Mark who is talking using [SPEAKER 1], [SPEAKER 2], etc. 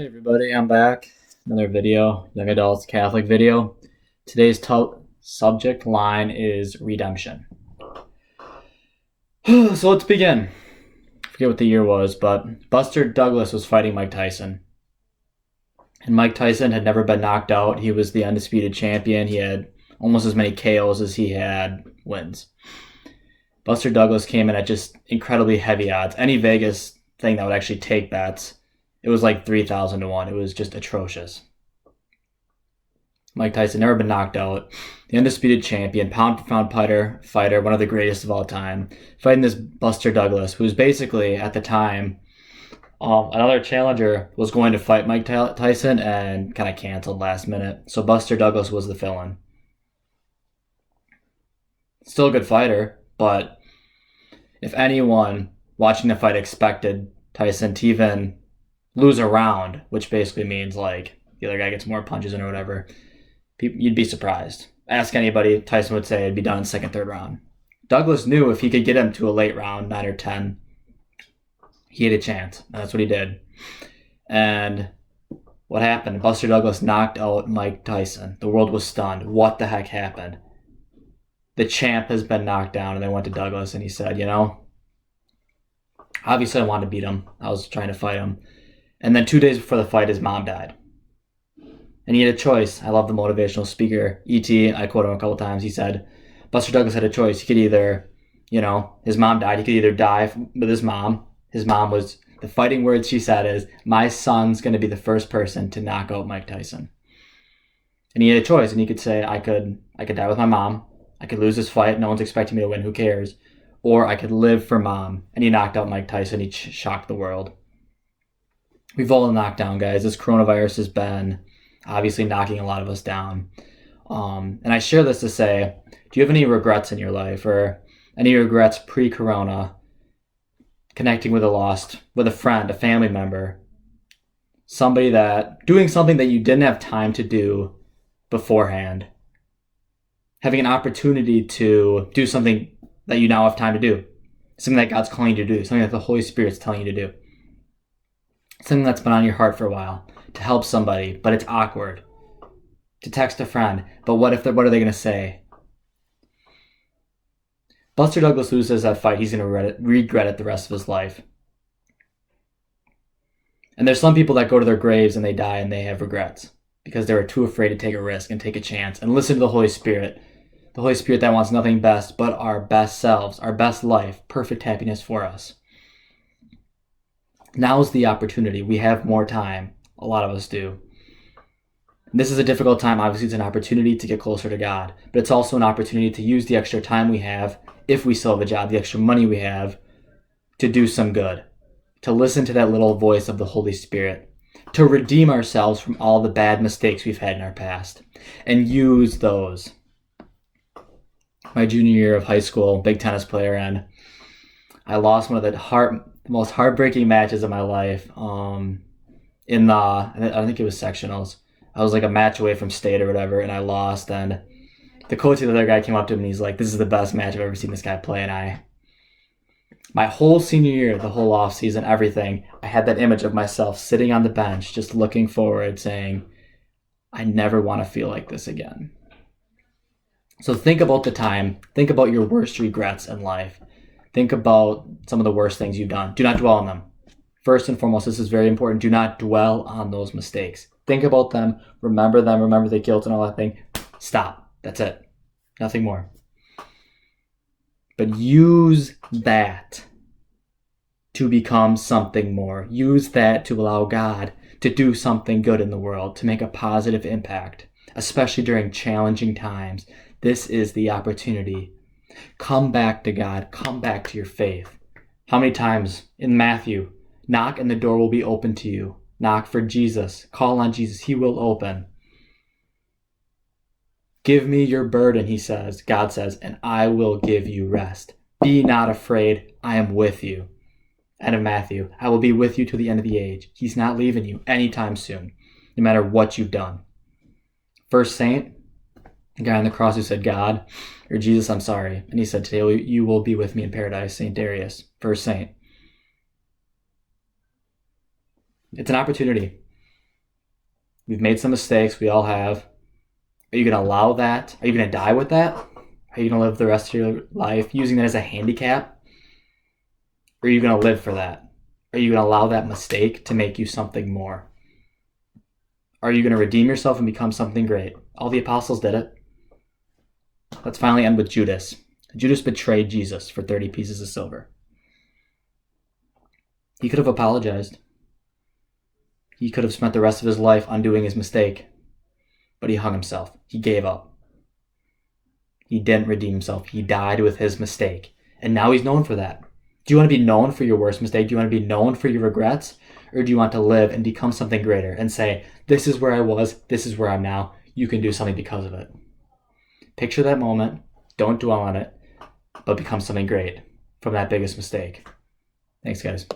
[SPEAKER 1] Hey everybody, I'm back. Another video, young adults Catholic video. Today's subject line is redemption. So let's begin. I forget what the year was, but Buster Douglas was fighting Mike Tyson. And Mike Tyson had never been knocked out. He was the undisputed champion. He had almost as many KOs as he had wins. Buster Douglas came in at just incredibly heavy odds. Any Vegas thing that would actually take bets, it was like 3,000 to 1. It was just atrocious. Mike Tyson never been knocked out. The undisputed champion, pound for pound fighter, one of the greatest of all time, fighting this Buster Douglas, who was basically at the time another challenger was going to fight Mike Tyson and kind of canceled last minute. So Buster Douglas was the fill-in. Still a good fighter, but if anyone watching the fight expected Tyson to even lose a round, which basically means like the other guy gets more punches in or whatever, you'd be surprised. Ask anybody, Tyson would say it'd be done in second, third round. Douglas knew if he could get him to a late round, 9 or 10, he had a chance. And that's what he did. And what happened? Buster Douglas knocked out Mike Tyson. The world was stunned. What the heck happened? The champ has been knocked down. And they went to Douglas and he said, obviously I wanted to beat him. I was trying to fight him. And then 2 days before the fight, his mom died. And he had a choice. I love the motivational speaker, E.T. I quote him a couple times. He said, Buster Douglas had a choice. He could either, his mom died. He could either die with his mom. His mom was, the fighting words she said is, my son's going to be the first person to knock out Mike Tyson. And he had a choice. And he could say, I could die with my mom. I could lose this fight. No one's expecting me to win. Who cares? Or I could live for mom. And he knocked out Mike Tyson. He shocked the world. We've all been knocked down, guys. This coronavirus has been obviously knocking a lot of us down. And I share this to say, do you have any regrets in your life or any regrets pre-corona connecting with with a friend, a family member, doing something that you didn't have time to do beforehand, having an opportunity to do something that you now have time to do, something that God's calling you to do, something that the Holy Spirit's telling you to do. Something that's been on your heart for a while, to help somebody, but it's awkward. To text a friend, but what are they going to say? Buster Douglas loses that fight, he's going to regret it the rest of his life. And there's some people that go to their graves and they die and they have regrets because they were too afraid to take a risk and take a chance and listen to the Holy Spirit. The Holy Spirit that wants nothing best but our best selves, our best life, perfect happiness for us. Now's the opportunity. We have more time. A lot of us do. This is a difficult time. Obviously, it's an opportunity to get closer to God, but it's also an opportunity to use the extra time we have, if we still have a job, the extra money we have, to do some good, to listen to that little voice of the Holy Spirit, to redeem ourselves from all the bad mistakes we've had in our past, and use those. My junior year of high school, big tennis player, and I lost one of the most heartbreaking matches of my life. I think it was sectionals. I was like a match away from state or whatever, and I lost. And the coach of the other guy came up to him and he's like, "This is the best match I've ever seen this guy play." And my whole senior year, the whole off season, everything, I had that image of myself sitting on the bench, just looking forward, saying, "I never want to feel like this again." So think about the time. Think about your worst regrets in life. Think about some of the worst things you've done. Do not dwell on them. First and foremost, this is very important. Do not dwell on those mistakes. Think about them. Remember the guilt and all that thing. Stop. That's it. Nothing more. But use that to become something more. Use that to allow God to do something good in the world, to make a positive impact, especially during challenging times. This is the opportunity. Come back to God. Come back to your faith. How many times in Matthew, knock and the door will be open to you. Knock for Jesus. Call on Jesus. He will open. Give me your burden, God says, and I will give you rest. Be not afraid. I am with you. End of Matthew. I will be with you to the end of the age. He's not leaving you anytime soon, no matter what you've done. First saint, the guy on the cross who said, "God," or "Jesus, I'm sorry." And he said, "Today you will be with me in paradise," St. Darius, first saint. It's an opportunity. We've made some mistakes. We all have. Are you going to allow that? Are you going to die with that? Are you going to live the rest of your life using that as a handicap? Or are you going to live for that? Are you going to allow that mistake to make you something more? Are you going to redeem yourself and become something great? All the apostles did it. Let's finally end with Judas. Judas betrayed Jesus for 30 pieces of silver. He could have apologized. He could have spent the rest of his life undoing his mistake. But he hung himself. He gave up. He didn't redeem himself. He died with his mistake. And now he's known for that. Do you want to be known for your worst mistake? Do you want to be known for your regrets? Or do you want to live and become something greater and say, this is where I was, this is where I'm now, you can do something because of it? Picture that moment, don't dwell on it, but become something great from that biggest mistake. Thanks, guys.